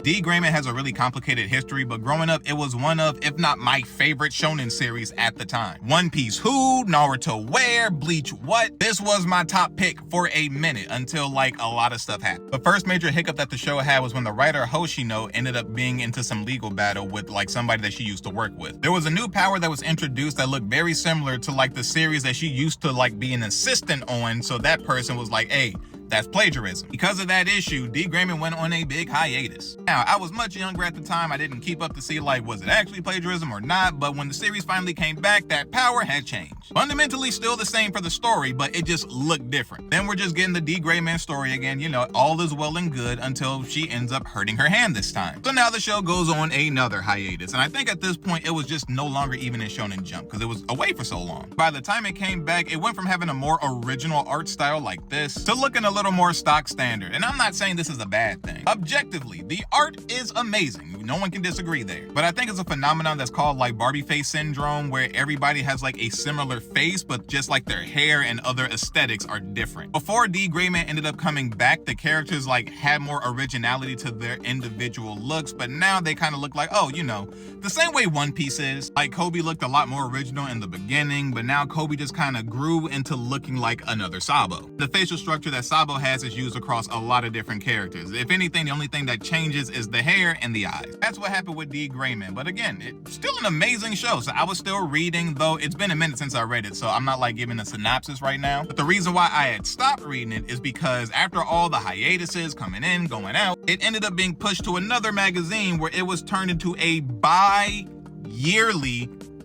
D.Gray-man has a really complicated history, but growing up, it was one of, if not my favorite shonen series at the time. One Piece who, Naruto where, Bleach what? This was my top pick for a minute until like a lot of stuff happened. The first major hiccup that the show had was when the writer Hoshino ended up being into some legal battle with like somebody that she used to work with. There was a new power that was introduced that looked very similar to like the series that she used to like be an assistant on, so that person was like, hey, that's plagiarism. Because of that issue, D.Gray-man went on a big hiatus. Now, I was much younger at the time. I didn't keep up to see like, was it actually plagiarism or not? But when the series finally came back, that power had changed. Fundamentally still the same for the story, but it just looked different. Then we're just getting the D.Gray-man story again. You know, all is well and good until she ends up hurting her hand this time. So now the show goes on another hiatus. And I think at this point, it was just no longer even in Shonen Jump because it was away for so long. By the time it came back, it went from having a more original art style like this to looking a little more stock standard. And I'm not saying this is a bad thing. Objectively, the art is amazing. No one can disagree there. But I think it's a phenomenon that's called like Barbie face syndrome, where everybody has like a similar face, but just like their hair and other aesthetics are different. Before D.Gray-man ended up coming back, the characters like had more originality to their individual looks, but now they kind of look like, oh, you know, the same way One Piece is. Like Kobe looked a lot more original in the beginning, but now Kobe just kind of grew into looking like another Sabo. The facial structure that Sabo has is used across a lot of different characters. If anything, the only thing that changes is the hair and the eyes. That's what happened with D.Gray-man. But again, it's still an amazing show. So I was still reading, though it's been a minute since I read it, so I'm not like giving a synopsis right now. But the reason why I had stopped reading it is because after all the hiatuses coming in, going out, it ended up being pushed to another magazine where it was turned into a bi-yearly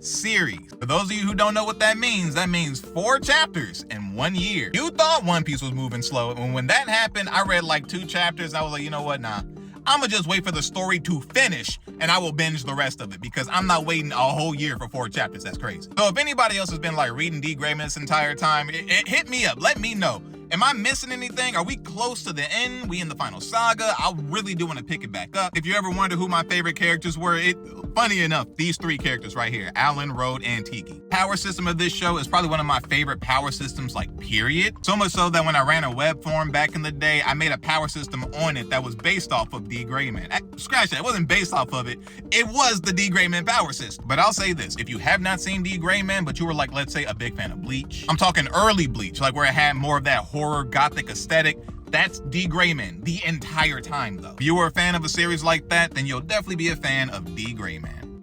series. For those of you who don't know what that means 4 chapters in 1 year. You thought One Piece was moving slow, and when that happened, I read like 2 chapters and I was like, you know what, nah, I'ma just wait for the story to finish and I will binge the rest of it because I'm not waiting a whole year for 4 chapters. That's crazy. So if anybody else has been like reading D.Gray-man this entire time, it hit me up, let me know. Am I missing anything? Are we close to the end? We in the final saga? I really do want to pick it back up. If you ever wonder who my favorite characters were, funny enough, these 3 characters right here, Alan, Road, and Tiki. Power system of this show is probably one of my favorite power systems, like period. So much so that when I ran a web form back in the day, I made a power system on it that was based off of D.Gray-man. Scratch that, it wasn't based off of it. It was the D.Gray-man power system. But I'll say this, if you have not seen D.Gray-man, but you were like, let's say a big fan of Bleach, I'm talking early Bleach, like where it had more of that horror gothic aesthetic, that's D.Gray-man the entire time though. If you were a fan of a series like that, then you'll definitely be a fan of D.Gray-man.